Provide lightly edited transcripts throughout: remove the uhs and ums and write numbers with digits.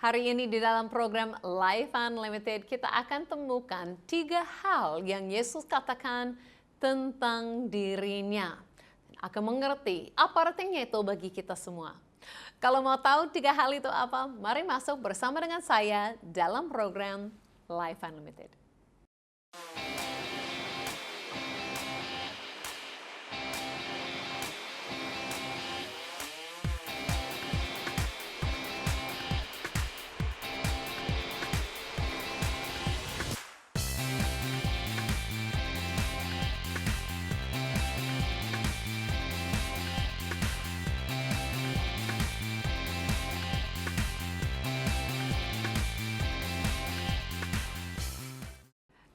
Hari ini di dalam program Life Unlimited kita akan temukan 3 hal yang Yesus katakan tentang dirinya. Akan mengerti apa artinya itu bagi kita semua. Kalau mau tahu 3 hal itu apa, mari masuk bersama dengan saya dalam program Life Unlimited.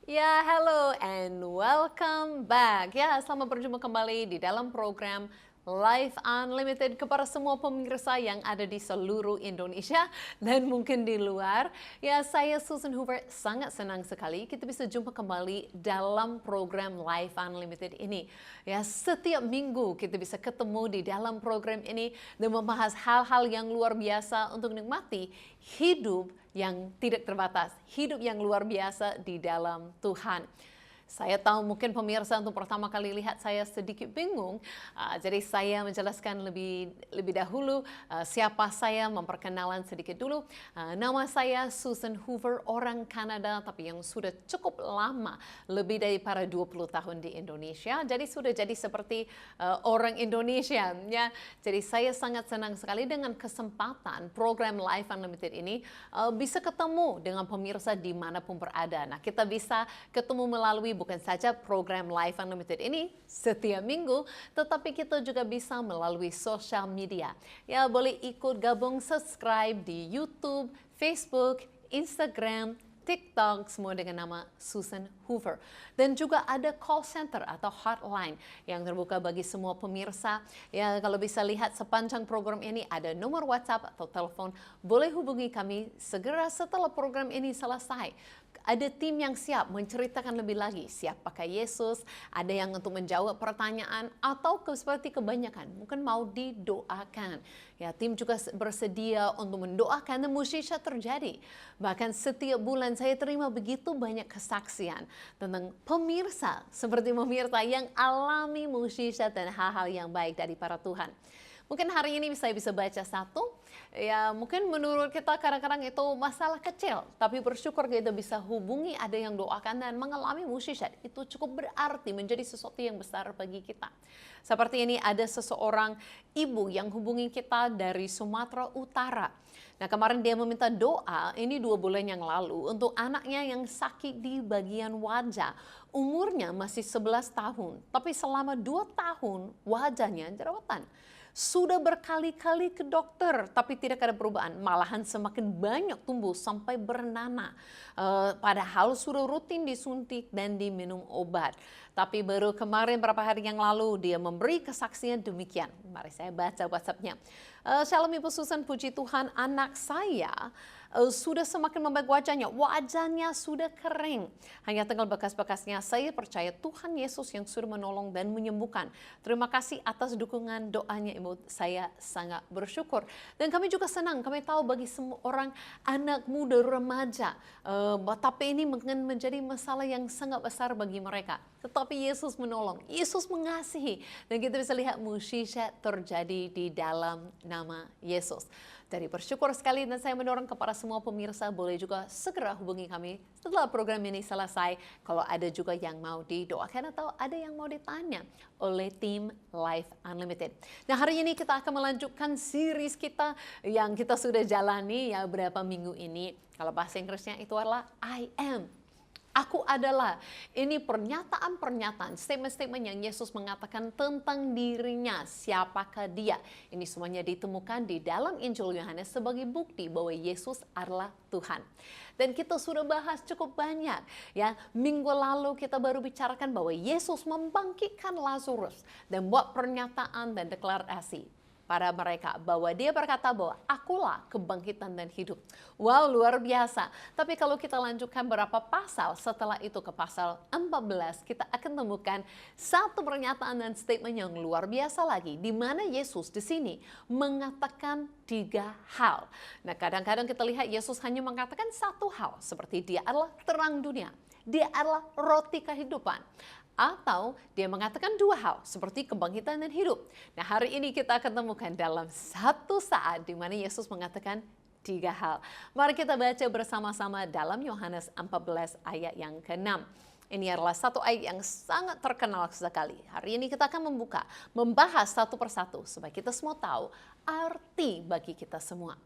Ya, hello and welcome back. Ya, selamat berjumpa kembali di dalam program Life Unlimited kepada semua pemirsa yang ada di seluruh Indonesia dan mungkin di luar. Ya, saya Susan Hoover sangat senang sekali kita bisa jumpa kembali dalam program Life Unlimited ini. Ya, setiap minggu kita bisa ketemu di dalam program ini dan membahas hal-hal yang luar biasa untuk menikmati hidup yang tidak terbatas, hidup yang luar biasa di dalam Tuhan. Saya tahu mungkin pemirsa untuk pertama kali lihat saya sedikit bingung, jadi saya menjelaskan lebih dahulu siapa saya, memperkenalan sedikit dulu. Nama saya Susan Hoover, orang Kanada tapi yang sudah cukup lama, lebih daripada 20 tahun di Indonesia, jadi sudah jadi seperti orang Indonesia. Ya. Jadi saya sangat senang sekali dengan kesempatan program Life Unlimited ini bisa ketemu dengan pemirsa dimanapun berada. Nah, kita bisa ketemu melalui bukan saja program Life Unlimited ini setiap minggu, tetapi kita juga bisa melalui sosial media. Ya, boleh ikut gabung subscribe di YouTube, Facebook, Instagram, TikTok, semua dengan nama Susan Hoover. Dan juga ada call center atau hotline yang terbuka bagi semua pemirsa. Ya, kalau bisa lihat sepanjang program ini ada nomor WhatsApp atau telepon. Boleh hubungi kami segera setelah program ini selesai. Ada tim yang siap menceritakan lebih lagi, siap pakai Yesus, ada yang untuk menjawab pertanyaan, atau seperti kebanyakan, mungkin mau didoakan. Ya, tim juga bersedia untuk mendoakan dan mukjizat terjadi. Bahkan setiap bulan saya terima begitu banyak kesaksian tentang pemirsa, seperti pemirsa yang alami mukjizat dan hal-hal yang baik dari para Tuhan. Mungkin hari ini saya bisa baca satu, ya mungkin menurut kita kadang-kadang itu masalah kecil, tapi bersyukur kita bisa hubungi ada yang doakan dan mengalami mukjizat. Itu cukup berarti menjadi sesuatu yang besar bagi kita. Seperti ini ada seseorang ibu yang hubungi kita dari Sumatera Utara. Nah, kemarin dia meminta doa, ini 2 bulan yang lalu, untuk anaknya yang sakit di bagian wajah. Umurnya masih 11 tahun, tapi selama 2 tahun wajahnya jerawatan. Sudah berkali-kali ke dokter, tapi tidak ada perubahan. Malahan semakin banyak tumbuh sampai bernanah. Padahal sudah rutin disuntik dan diminum obat. Tapi baru kemarin beberapa hari yang lalu dia memberi kesaksian demikian. Mari saya baca WhatsApp-nya. Shalom Ibu Susan, puji Tuhan anak saya sudah semakin membaik wajahnya. Wajahnya sudah kering. Hanya tinggal bekas-bekasnya. Saya percaya Tuhan Yesus yang sudah menolong dan menyembuhkan. Terima kasih atas dukungan doanya Ibu. Saya sangat bersyukur. Dan kami juga senang. Kami tahu bagi semua orang anak muda remaja. Tapi ini mungkin menjadi masalah yang sangat besar bagi mereka. Tetapi Yesus menolong. Yesus mengasihi. Dan kita bisa lihat mukjizat terjadi di dalam nama Yesus. Jadi bersyukur sekali dan saya mendorong kepada semua pemirsa boleh juga segera hubungi kami setelah program ini selesai. Kalau ada juga yang mau didoakan atau ada yang mau ditanya oleh tim Life Unlimited. Nah, hari ini kita akan melanjutkan series kita yang kita sudah jalani ya berapa minggu ini. Kalau bahasa Inggrisnya itu adalah I am. Aku adalah. Ini pernyataan-pernyataan, statement-statement yang Yesus mengatakan tentang dirinya. Siapakah dia? Ini semuanya ditemukan di dalam Injil Yohanes sebagai bukti bahwa Yesus adalah Tuhan. Dan kita sudah bahas cukup banyak. Ya, minggu lalu kita baru bicarakan bahwa Yesus membangkitkan Lazarus dan buat pernyataan dan deklarasi. pada mereka bahwa dia berkata bahwa akulah kebangkitan dan hidup. Wow, luar biasa. Tapi kalau kita lanjutkan berapa pasal setelah itu ke pasal 14, kita akan temukan satu pernyataan dan statement yang luar biasa lagi, di mana Yesus di sini mengatakan 3 hal. Nah, kadang-kadang kita lihat Yesus hanya mengatakan satu hal, seperti dia adalah terang dunia, dia adalah roti kehidupan. Atau dia mengatakan 2 hal, seperti kebangkitan dan hidup. Nah, hari ini kita akan temukan dalam satu saat di mana Yesus mengatakan 3 hal. Mari kita baca bersama-sama dalam Yohanes 14 ayat yang ke-6. Ini adalah satu ayat yang sangat terkenal sekali. Hari ini kita akan membahas satu persatu supaya kita semua tahu arti bagi kita semua.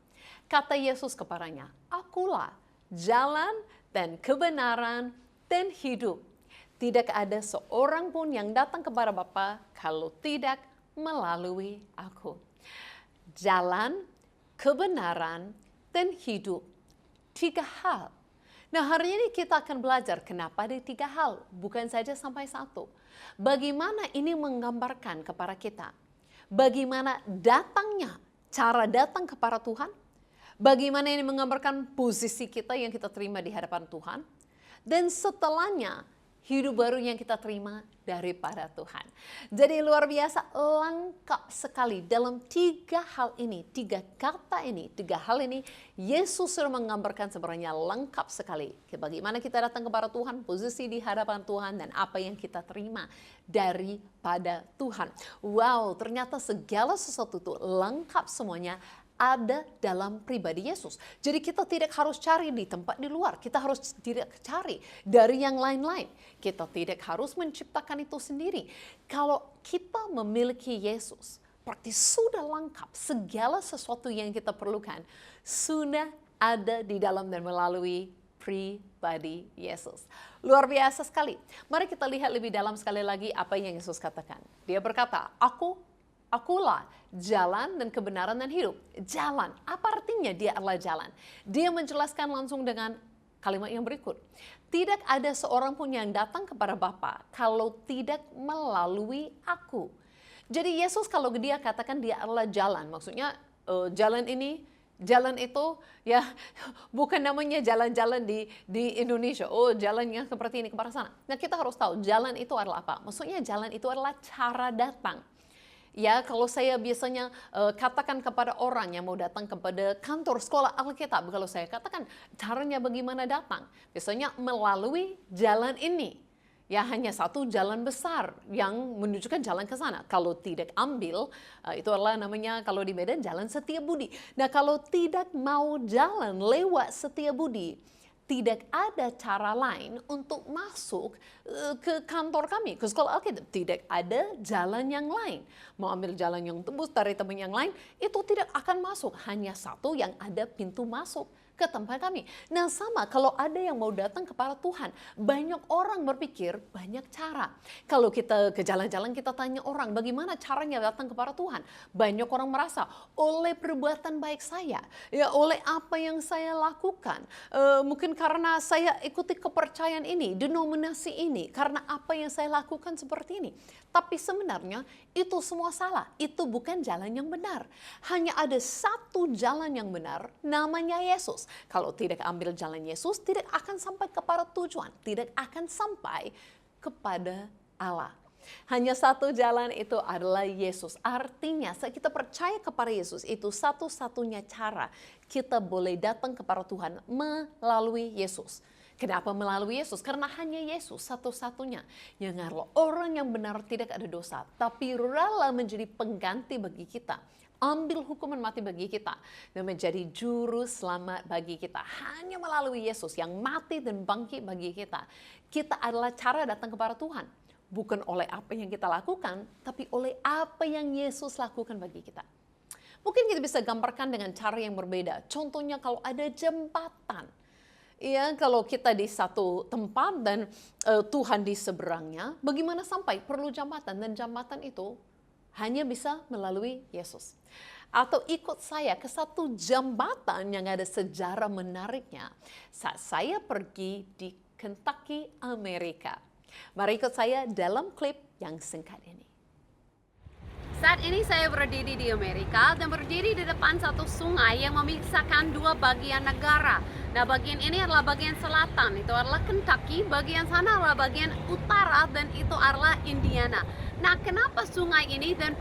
Kata Yesus kepadanya, akulah jalan dan kebenaran dan hidup. Tidak ada seorang pun yang datang kepada Bapa kalau tidak melalui aku. Jalan, kebenaran, dan hidup. 3 hal. Nah, hari ini kita akan belajar kenapa ada 3 hal, bukan saja sampai 1. Bagaimana ini menggambarkan kepada kita. Bagaimana datangnya, cara datang kepada Tuhan. Bagaimana ini menggambarkan posisi kita yang kita terima di hadapan Tuhan. Dan setelahnya, hidup baru yang kita terima daripada Tuhan. Jadi luar biasa, lengkap sekali dalam 3 hal ini, 3 kata ini, 3 hal ini, Yesus sudah menggambarkan sebenarnya lengkap sekali. Bagaimana kita datang kepada Tuhan, posisi di hadapan Tuhan, dan apa yang kita terima daripada Tuhan. Wow, ternyata segala sesuatu itu lengkap semuanya ada dalam pribadi Yesus. Jadi kita tidak harus cari di tempat di luar. Kita harus tidak cari dari yang lain-lain. Kita tidak harus menciptakan itu sendiri. Kalau kita memiliki Yesus, berarti sudah lengkap. Segala sesuatu yang kita perlukan sudah ada di dalam dan melalui pribadi Yesus. Luar biasa sekali. Mari kita lihat lebih dalam sekali lagi apa yang Yesus katakan. Dia berkata, akulah jalan dan kebenaran dan hidup. Jalan, apa artinya dia adalah jalan? Dia menjelaskan langsung dengan kalimat yang berikut. Tidak ada seorang pun yang datang kepada Bapa kalau tidak melalui aku. Jadi Yesus kalau dia katakan dia adalah jalan, maksudnya jalan itu ya bukan namanya jalan-jalan di Indonesia. Oh, jalannya seperti ini ke arah sana. Nah, kita harus tahu jalan itu adalah apa? Maksudnya jalan itu adalah cara datang. Ya, kalau saya biasanya katakan kepada orang yang mau datang kepada kantor sekolah Alkitab, kalau saya katakan caranya bagaimana datang, biasanya melalui jalan ini. Ya, hanya satu jalan besar yang menunjukkan jalan ke sana. Kalau tidak ambil, itu adalah namanya kalau di Medan jalan Setiabudi. Nah, kalau tidak mau jalan lewat Setiabudi, tidak ada cara lain untuk masuk ke kantor kami, ke sekolah Alkitab. Tidak ada jalan yang lain. Mau ambil jalan yang tembus dari teman yang lain, itu tidak akan masuk. Hanya satu yang ada pintu masuk ke tempat kami. Nah, sama kalau ada yang mau datang kepada Tuhan, banyak orang berpikir banyak cara. Kalau kita ke jalan-jalan kita tanya orang bagaimana caranya datang kepada Tuhan. Banyak orang merasa oleh perbuatan baik saya, ya oleh apa yang saya lakukan. Mungkin karena saya ikuti kepercayaan ini, denominasi ini, karena apa yang saya lakukan seperti ini. Tapi sebenarnya itu semua salah. Itu bukan jalan yang benar. Hanya ada satu jalan yang benar, namanya Yesus. Kalau tidak ambil jalan Yesus, tidak akan sampai kepada tujuan. Tidak akan sampai kepada Allah. Hanya satu jalan, itu adalah Yesus. Artinya kita percaya kepada Yesus, itu satu-satunya cara kita boleh datang kepada Tuhan melalui Yesus. Kenapa melalui Yesus? Karena hanya Yesus satu-satunya yang adalah orang yang benar tidak ada dosa, tapi rela menjadi pengganti bagi kita. Ambil hukuman mati bagi kita dan menjadi juru selamat bagi kita. Hanya melalui Yesus yang mati dan bangkit bagi kita. Kita adalah cara datang kepada Tuhan. Bukan oleh apa yang kita lakukan, tapi oleh apa yang Yesus lakukan bagi kita. Mungkin kita bisa gambarkan dengan cara yang berbeda. Contohnya kalau ada jembatan. Ya, kalau kita di satu tempat dan Tuhan di seberangnya, bagaimana sampai? Perlu jembatan, dan jembatan itu hanya bisa melalui Yesus. Atau ikut saya ke satu jembatan yang ada sejarah menariknya saat saya pergi di Kentucky, Amerika. Mari ikut saya dalam klip yang singkat ini. Saat ini saya berdiri di Amerika dan berdiri di depan satu sungai yang memisahkan dua bagian negara. Nah, bagian ini adalah bagian selatan, itu adalah Kentucky, bagian sana adalah bagian utara dan itu adalah Indiana. Nah, kenapa sungai ini dan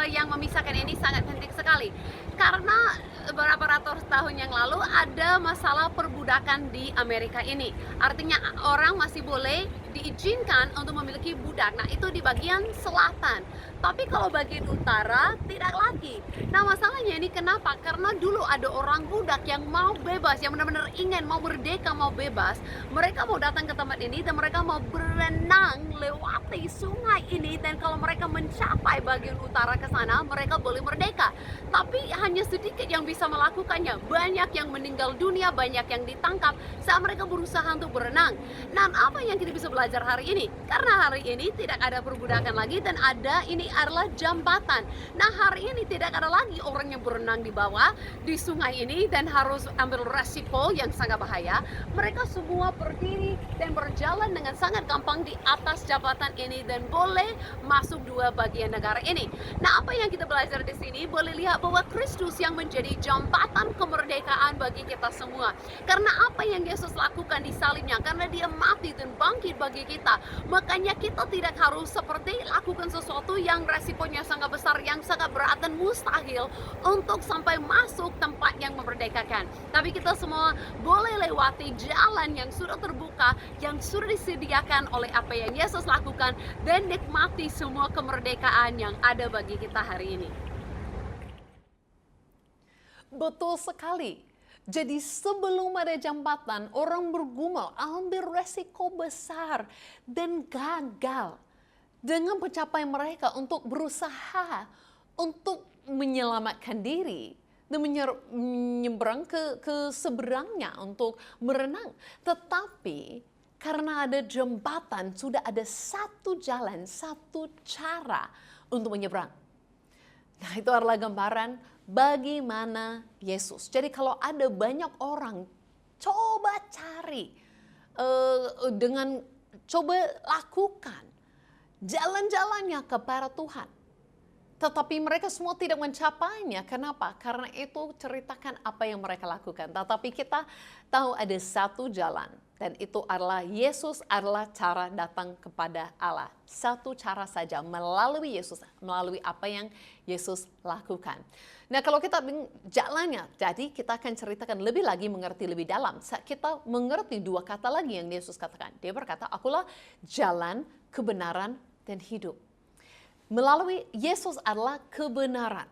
yang memisahkan ini sangat penting sekali? Karena beberapa ratus tahun yang lalu ada masalah perbudakan di Amerika ini. Artinya orang masih boleh diizinkan untuk memiliki budak. Nah, itu di bagian selatan. Tapi kalau bagian utara tidak lagi. Nah, masalahnya ini kenapa? Karena dulu ada orang budak yang mau bebas, yang benar-benar ingin mau merdeka, mau bebas. Mereka mau datang ke tempat ini dan mereka mau berenang lewati sungai ini, dan kalau mereka mencapai bagian utara ke sana, mereka boleh merdeka. Tapi hanya sedikit yang bisa melakukannya. Banyak yang meninggal dunia, banyak yang ditangkap saat mereka berusaha untuk berenang. Nah, apa yang kita bisa belajar hari ini? Karena hari ini tidak ada perbudakan lagi dan ini adalah jembatan. Nah, hari ini tidak ada lagi orang yang berenang di bawah di sungai ini dan harus ambil resiko yang sangat bahaya. Mereka semua berdiri dan berjalan dengan sangat gampang di atas jembatan ini dan boleh masuk dua bagian negara ini. Nah, apa yang kita belajar di sini? Boleh lihat bahwa Kristus yang menjadi jembatan kemerdekaan bagi kita semua. Karena apa yang Yesus lakukan di salibnya, karena dia mati dan bangkit bagi kita, makanya kita tidak harus seperti lakukan sesuatu yang resikonya sangat besar, yang sangat berat dan mustahil untuk sampai masuk tempat yang memerdekakan. Tapi kita semua boleh lewati jalan yang sudah terbuka, yang sudah disediakan oleh apa yang Yesus lakukan, dan nikmati semua kemerdekaan yang ada bagi kita hari ini. Betul sekali. Jadi sebelum ada jembatan, orang bergumul, ambil resiko besar dan gagal dengan pencapaian mereka untuk berusaha untuk menyelamatkan diri dan menyeberang ke seberangnya untuk berenang. Tetapi karena ada jembatan, sudah ada satu jalan, satu cara untuk menyeberang. Nah, itu adalah gambaran bagaimana Yesus. Jadi kalau ada banyak orang coba cari, coba lakukan jalan-jalannya kepada Tuhan, tetapi mereka semua tidak mencapainya. Kenapa? Karena itu ceritakan apa yang mereka lakukan. Tetapi kita tahu ada satu jalan, dan itu adalah Yesus adalah cara datang kepada Allah. Satu cara saja, melalui Yesus, melalui apa yang Yesus lakukan. Nah, kalau kita jalannya, jadi kita akan ceritakan lebih lagi, mengerti lebih dalam. Kita mengerti dua kata lagi yang Yesus katakan. Dia berkata, akulah jalan, kebenaran, dan hidup. Melalui Yesus adalah kebenaran.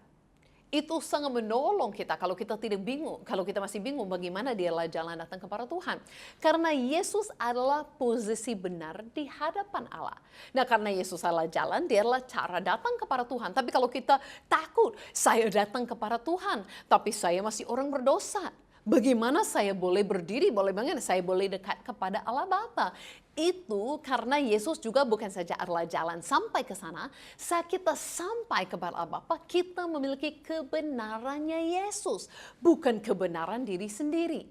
Itu sangat menolong kita kalau kita tidak bingung. Kalau kita masih bingung bagaimana dia adalah jalan datang kepada Tuhan. Karena Yesus adalah posisi benar di hadapan Allah. Nah, karena Yesus adalah jalan, dia adalah cara datang kepada Tuhan. Tapi kalau kita takut, saya datang kepada Tuhan, tapi saya masih orang berdosa. Bagaimana saya boleh berdiri, bagaimana saya boleh dekat kepada Allah Bapa? Itu karena Yesus juga bukan saja adalah jalan sampai ke sana. Saat kita sampai kepada Allah Bapa, kita memiliki kebenarannya Yesus, bukan kebenaran diri sendiri.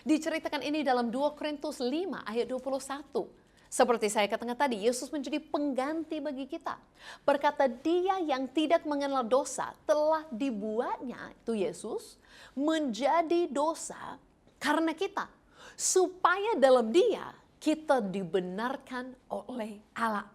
Diceritakan ini dalam 2 Korintus 5 ayat 21. Seperti saya katakan tadi, Yesus menjadi pengganti bagi kita. Berkata dia yang tidak mengenal dosa telah dibuatnya, itu Yesus, menjadi dosa karena kita. Supaya dalam dia kita dibenarkan oleh Allah.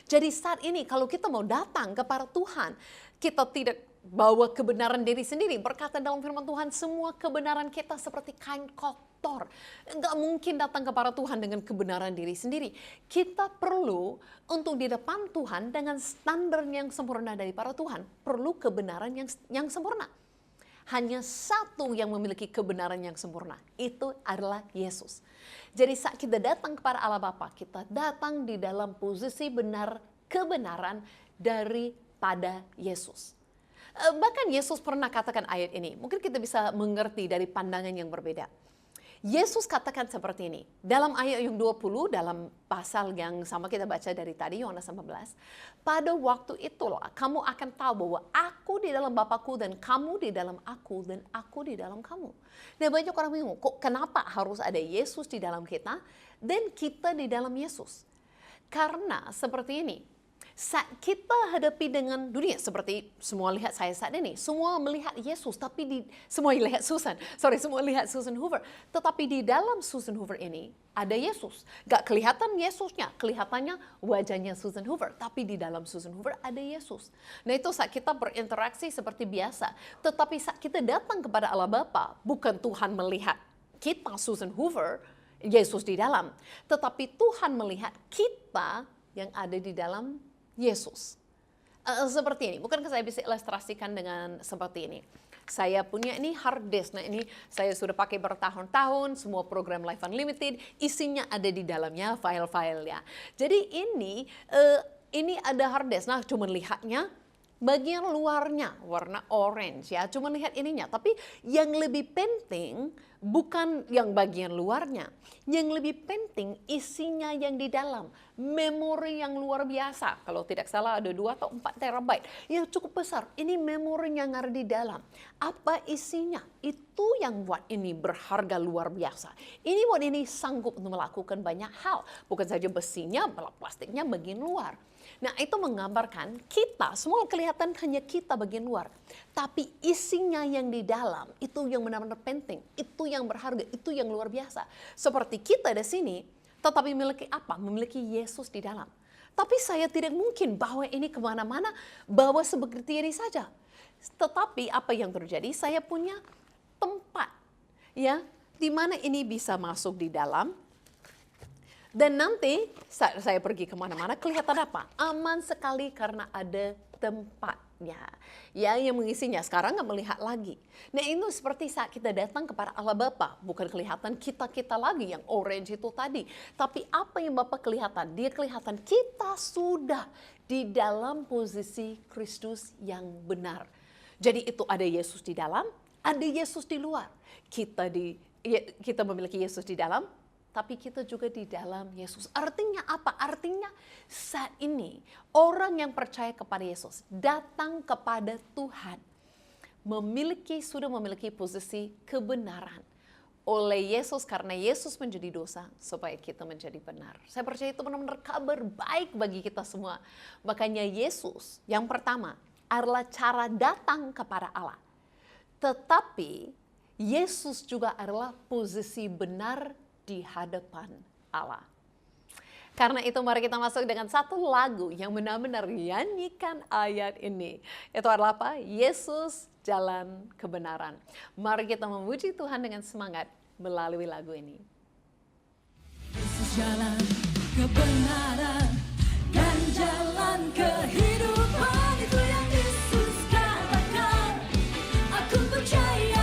Jadi saat ini kalau kita mau datang kepada Tuhan, kita tidak bawa kebenaran diri sendiri. Berkata dalam firman Tuhan, semua kebenaran kita seperti kain kotor. Enggak mungkin datang kepada Tuhan dengan kebenaran diri sendiri. Kita perlu untuk di depan Tuhan dengan standar yang sempurna daripada Tuhan. Perlu kebenaran yang sempurna. Hanya satu yang memiliki kebenaran yang sempurna. Itu adalah Yesus. Jadi saat kita datang kepada Allah Bapa, kita datang di dalam posisi benar kebenaran daripada Yesus. Bahkan Yesus pernah katakan ayat ini. Mungkin kita bisa mengerti dari pandangan yang berbeda. Yesus katakan seperti ini. Dalam ayat yang 20, dalam pasal yang sama kita baca dari tadi, Yohanes 19. Pada waktu itulah kamu akan tahu bahwa aku di dalam Bapakku dan kamu di dalam aku dan aku di dalam kamu. Nah, banyak orang bingung, kok kenapa harus ada Yesus di dalam kita dan kita di dalam Yesus? Karena seperti ini. Saat kita hadapi dengan dunia seperti semua lihat saya saat ini, semua melihat Yesus, tapi semua lihat semua lihat Susan Hoover. Tetapi di dalam Susan Hoover ini ada Yesus. Gak kelihatan Yesusnya, kelihatannya wajahnya Susan Hoover, tapi di dalam Susan Hoover ada Yesus. Nah itu saat kita berinteraksi seperti biasa, tetapi saat kita datang kepada Allah Bapa, bukan Tuhan melihat kita Susan Hoover, Yesus di dalam, tetapi Tuhan melihat kita yang ada di dalam Yesus. Seperti ini, bukankah saya bisa ilustrasikan dengan seperti ini? Saya punya ini hard disk, nah ini saya sudah pakai bertahun-tahun, semua program Life Unlimited, isinya ada di dalamnya file-filenya. Jadi ini ada hard disk, nah cuma lihatnya bagian luarnya warna orange ya, cuma lihat ininya. Tapi yang lebih penting bukan yang bagian luarnya, yang lebih penting isinya yang di dalam, memori yang luar biasa. Kalau tidak salah ada 2 atau 4 terabyte, yang cukup besar. Ini memori yang ada di dalam. Apa isinya? Itu yang buat ini berharga luar biasa. Ini buat ini sanggup untuk melakukan banyak hal, bukan saja besinya, plastiknya bagian luar. Nah itu menggambarkan kita, semua kelihatan hanya kita bagian luar. Tapi isinya yang di dalam, itu yang benar-benar penting. Itu yang berharga, itu yang luar biasa. Seperti kita di sini, tetapi memiliki apa? Memiliki Yesus di dalam. Tapi saya tidak mungkin bawa ini kemana-mana, bawa seperti ini saja. Tetapi apa yang terjadi? Saya punya tempat, ya, di mana ini bisa masuk di dalam. Dan nanti saat saya pergi kemana-mana kelihatan apa? Aman sekali karena ada tempatnya. Ya, yang mengisinya sekarang nggak melihat lagi. Nah itu seperti saat kita datang kepada Allah Bapa. Bukan kelihatan kita lagi yang orange itu tadi. Tapi apa yang Bapa kelihatan? Dia kelihatan kita sudah di dalam posisi Kristus yang benar. Jadi itu ada Yesus di dalam, ada Yesus di luar. Kita memiliki Yesus di dalam, tapi kita juga di dalam Yesus. Artinya apa? Artinya saat ini orang yang percaya kepada Yesus datang kepada Tuhan sudah memiliki posisi kebenaran oleh Yesus karena Yesus menjadi dosa supaya kita menjadi benar. Saya percaya itu benar-benar kabar baik bagi kita semua. Makanya Yesus yang pertama adalah cara datang kepada Allah. Tetapi Yesus juga adalah posisi benar di hadapan Allah. Karena itu mari kita masuk dengan satu lagu yang benar-benar nyanyikan ayat ini. Itu adalah apa? Yesus jalan kebenaran. Mari kita memuji Tuhan dengan semangat melalui lagu ini. Yesus jalan kebenaran dan jalan kehidupan, itu yang Yesus katakan. Aku percaya.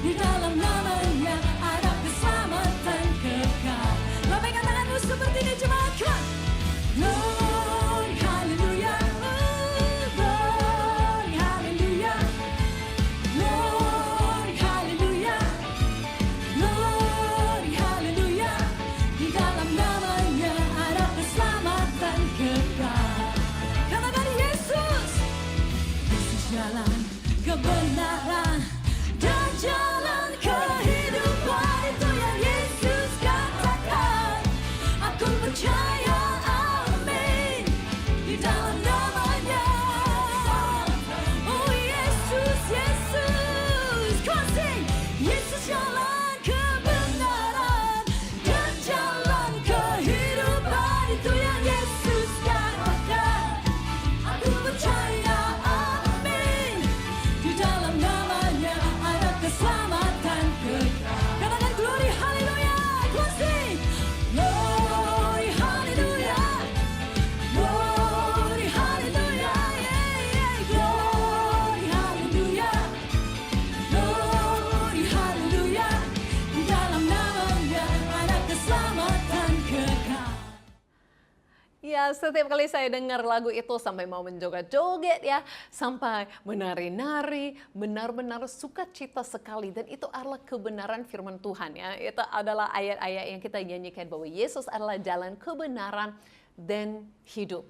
Di dalam namanya ada keselamatan kekal. Ya, setiap kali saya dengar lagu itu sampai mau menjoget-joget ya, sampai menari-nari, benar-benar sukacita sekali. Dan itu adalah kebenaran firman Tuhan ya. Itu adalah ayat-ayat yang kita nyanyikan bahwa Yesus adalah jalan kebenaran dan hidup.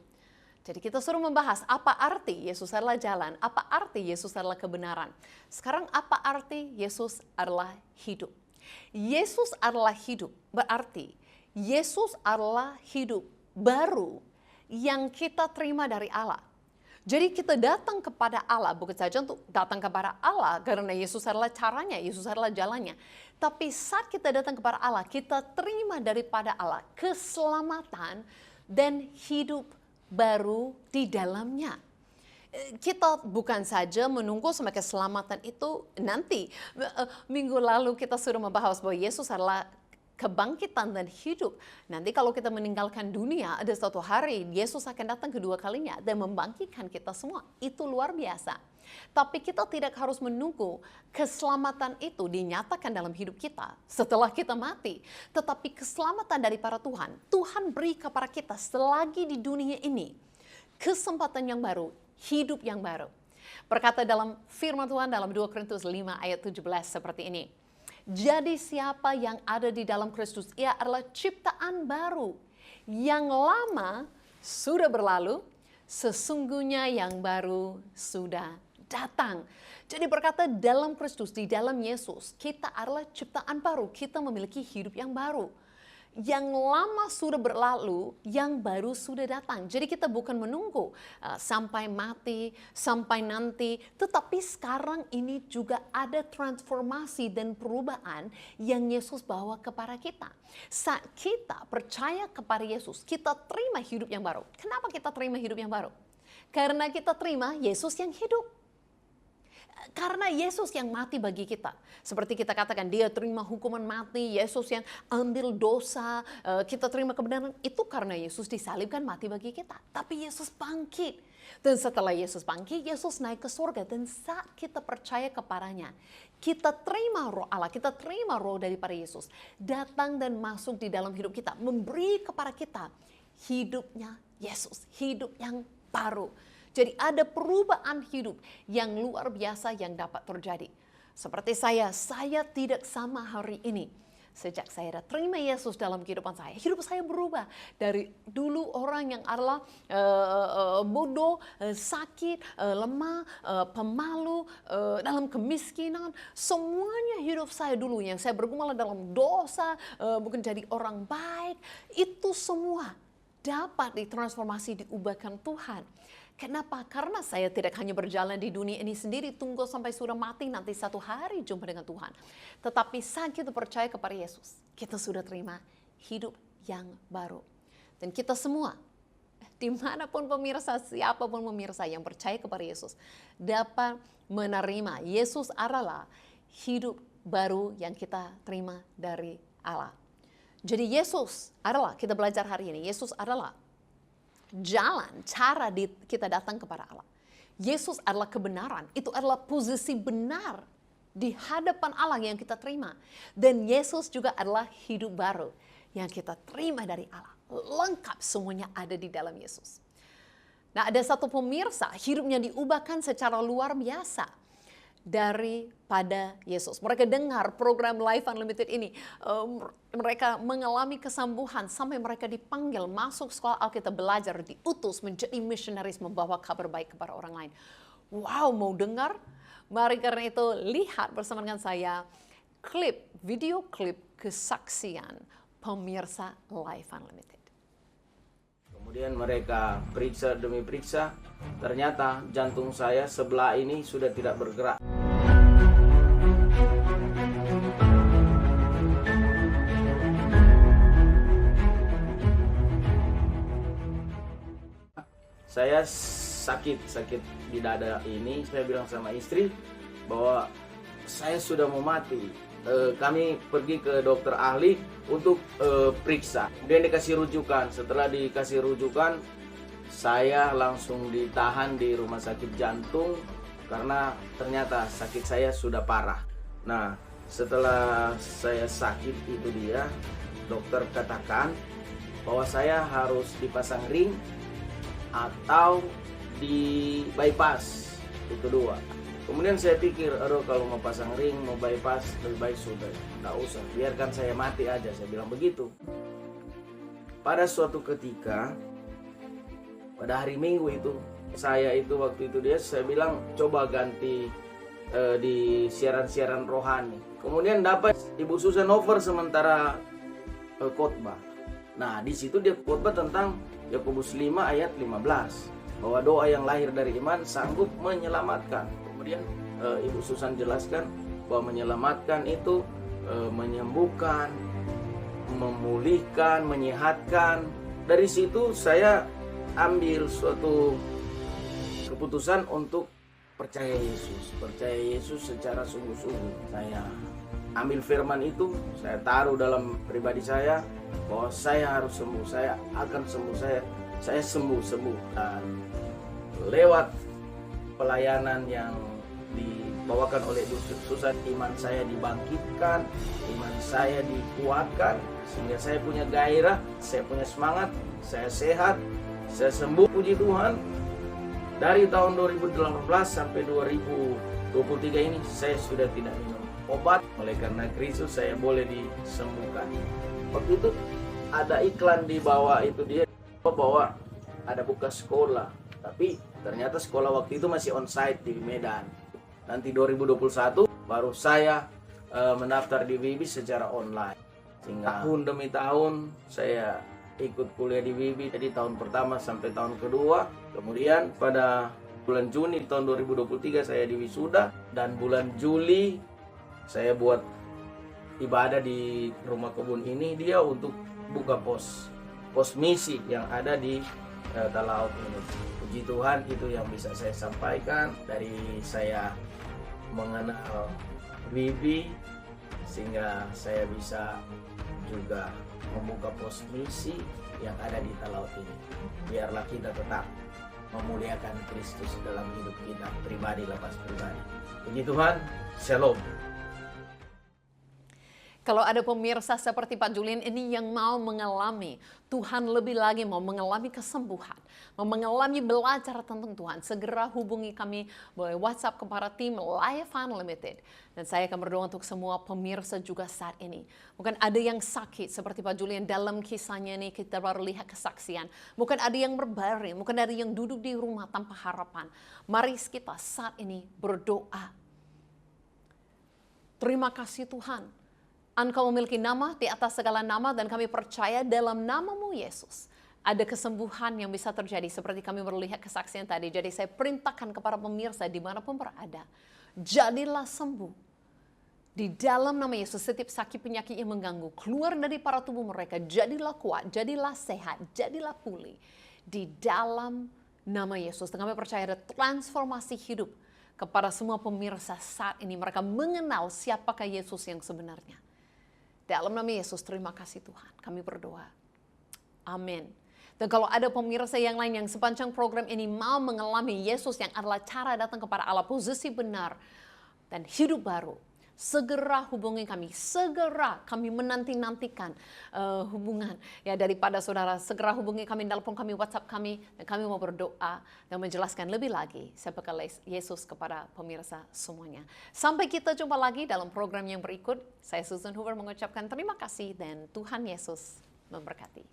Jadi kita suruh membahas apa arti Yesus adalah jalan, apa arti Yesus adalah kebenaran. Sekarang apa arti Yesus adalah hidup? Yesus adalah hidup, berarti Yesus adalah hidup baru yang kita terima dari Allah. Jadi kita datang kepada Allah bukan saja untuk datang kepada Allah karena Yesus adalah caranya, Yesus adalah jalannya. Tapi saat kita datang kepada Allah, kita terima daripada Allah keselamatan dan hidup baru di dalamnya. Kita bukan saja menunggu sampai keselamatan itu nanti. Minggu lalu kita sudah membahas bahwa Yesus adalah kebangkitan dan hidup. Nanti kalau kita meninggalkan dunia, ada suatu hari Yesus akan datang kedua kalinya dan membangkitkan kita semua. Itu luar biasa. Tapi kita tidak harus menunggu keselamatan itu dinyatakan dalam hidup kita setelah kita mati. Tetapi keselamatan dari para Tuhan, Tuhan beri kepada kita selagi di dunia ini kesempatan yang baru, hidup yang baru. Berkata dalam firman Tuhan dalam 2 Korintus 5 ayat 17 seperti ini. Jadi siapa yang ada di dalam Kristus, ia adalah ciptaan baru. Yang lama sudah berlalu, sesungguhnya yang baru sudah datang. Jadi berkata dalam Kristus, di dalam Yesus, kita adalah ciptaan baru. Kita memiliki hidup yang baru. Yang lama sudah berlalu, yang baru sudah datang. Jadi kita bukan menunggu sampai mati, sampai nanti. Tetapi sekarang ini juga ada transformasi dan perubahan yang Yesus bawa kepada kita. Saat kita percaya kepada Yesus, kita terima hidup yang baru. Kenapa kita terima hidup yang baru? Karena kita terima Yesus yang hidup. Karena Yesus yang mati bagi kita. Seperti kita katakan, dia terima hukuman mati, Yesus yang ambil dosa, kita terima kebenaran. Itu karena Yesus disalibkan mati bagi kita. Tapi Yesus bangkit. Dan setelah Yesus bangkit, Yesus naik ke surga. Dan saat kita percaya kepadanya, kita terima roh Allah, kita terima roh daripada Yesus. Datang dan masuk di dalam hidup kita. Memberi kepada kita hidupnya Yesus, hidup yang baru. Jadi ada perubahan hidup yang luar biasa yang dapat terjadi. Seperti saya tidak sama hari ini. Sejak saya terima Yesus dalam kehidupan saya, hidup saya berubah. Dari dulu orang yang adalah bodoh, sakit, lemah, pemalu, dalam kemiskinan. Semuanya hidup saya dulu yang saya bergumul dalam dosa, bukan jadi orang baik. Itu semua dapat ditransformasi, diubahkan Tuhan. Kenapa? Karena saya tidak hanya berjalan di dunia ini sendiri, tunggu sampai sudah mati, nanti satu hari jumpa dengan Tuhan. Tetapi saat kita percaya kepada Yesus, kita sudah terima hidup yang baru. Dan kita semua, dimanapun pemirsa, siapapun pemirsa yang percaya kepada Yesus, dapat menerima Yesus adalah hidup baru yang kita terima dari Allah. Jadi Yesus adalah, kita belajar hari ini, Yesus adalah jalan, cara kita datang kepada Allah. Yesus adalah kebenaran. Itu adalah posisi benar di hadapan Allah yang kita terima. Dan Yesus juga adalah hidup baru yang kita terima dari Allah. Lengkap semuanya ada di dalam Yesus. Nah, ada satu pemirsa, hidupnya diubahkan secara luar biasa daripada Yesus. Mereka dengar program Life Unlimited ini. Mereka mengalami kesembuhan sampai mereka dipanggil masuk sekolah Alkitab, belajar, diutus menjadi misionaris, membawa kabar baik kepada orang lain. Wow, mau dengar? Mari karena itu lihat bersama dengan saya video klip kesaksian pemirsa Life Unlimited. Kemudian mereka periksa demi periksa, ternyata jantung saya sebelah ini sudah tidak bergerak. Saya sakit di dada ini. Saya bilang sama istri bahwa saya sudah mau mati. Kami pergi ke dokter ahli untuk periksa. Kemudian dikasih rujukan. Setelah dikasih rujukan, saya langsung ditahan di rumah sakit jantung karena ternyata sakit saya sudah parah. Nah, setelah saya sakit itu dia, dokter katakan bahwa saya harus dipasang ring atau di bypass, itu dua. Kemudian saya pikir, aduh kalau mau pasang ring, mau bypass, lebih baik sudah, nggak usah, biarkan saya mati aja, saya bilang begitu. Pada suatu ketika, pada hari Minggu itu, saya bilang coba ganti di siaran-siaran rohani. Kemudian dapat Ibu Susan over sementara khotbah. Nah, di situ dia khotbah tentang Yakobus 5 ayat 15, bahwa doa yang lahir dari iman sanggup menyelamatkan. Kemudian Ibu Susan jelaskan bahwa menyelamatkan itu menyembuhkan, memulihkan, menyehatkan. Dari situ saya ambil suatu keputusan untuk percaya Yesus secara sungguh-sungguh. Saya ambil firman itu, saya taruh dalam pribadi saya bahwa saya harus sembuh, saya akan sembuh, saya sembuh. Dan lewat pelayanan yang dibawakan oleh Ibu Susan, iman saya dibangkitkan, iman saya dikuatkan, sehingga saya punya gairah, saya punya semangat, saya sehat, saya sembuh, puji Tuhan. Dari tahun 2018 sampai 2023 ini saya sudah tidak minum obat. Oleh karena Kristus saya boleh disembuhkan. Waktu itu ada iklan di bawah itu, dia bahwa ada buka sekolah, tapi ternyata sekolah waktu itu masih onsite di Medan. Nanti 2021 baru saya mendaftar di WIBI secara online. Sehingga tahun demi tahun saya ikut kuliah di WIBI, jadi tahun pertama sampai tahun kedua. Kemudian pada bulan Juni tahun 2023 saya diwisuda, dan bulan Juli saya buat ibadah di rumah kebun ini, dia untuk buka pos misi yang ada di Talaut ini. Puji Tuhan, itu yang bisa saya sampaikan dari saya mengenal WIBI, sehingga saya bisa juga membuka pos misi yang ada di Talaut ini. Biarlah kita tetap memuliakan Kristus dalam hidup kita pribadi lepas pribadi. Puji Tuhan, Shalom. Kalau ada pemirsa seperti Pak Julian ini yang mau mengalami Tuhan lebih lagi, mau mengalami kesembuhan, mau mengalami belajar tentang Tuhan, segera hubungi kami, boleh WhatsApp kepada tim Life Unlimited. Dan saya akan berdoa untuk semua pemirsa juga saat ini. Mungkin ada yang sakit seperti Pak Julian dalam kisahnya ini, kita baru lihat kesaksian. Mungkin ada yang berbaring, mungkin ada yang duduk di rumah tanpa harapan. Mari kita saat ini berdoa. Terima kasih Tuhan. Engkau memiliki nama di atas segala nama, dan kami percaya dalam nama-Mu Yesus ada kesembuhan yang bisa terjadi seperti kami melihat kesaksian tadi. Jadi saya perintahkan kepada pemirsa dimanapun berada, jadilah sembuh. Di dalam nama Yesus, setiap sakit penyakit yang mengganggu keluar dari para tubuh mereka, jadilah kuat, jadilah sehat, jadilah pulih. Di dalam nama Yesus, dan kami percaya ada transformasi hidup kepada semua pemirsa saat ini. Mereka mengenal siapakah Yesus yang sebenarnya. Dalam nama Yesus, terima kasih Tuhan. Kami berdoa. Amin. Dan kalau ada pemirsa yang lain yang sepanjang program ini mau mengalami Yesus yang adalah cara datang kepada Allah, posisi benar, dan hidup baru, segera hubungi kami. Segera kami menanti-nantikan hubungan ya daripada saudara. Segera hubungi kami, telepon kami, WhatsApp kami, dan kami mau berdoa dan menjelaskan lebih lagi siapakah Yesus kepada pemirsa semuanya. Sampai kita jumpa lagi dalam program yang berikut. Saya Susan Hoover mengucapkan terima kasih, dan Tuhan Yesus memberkati.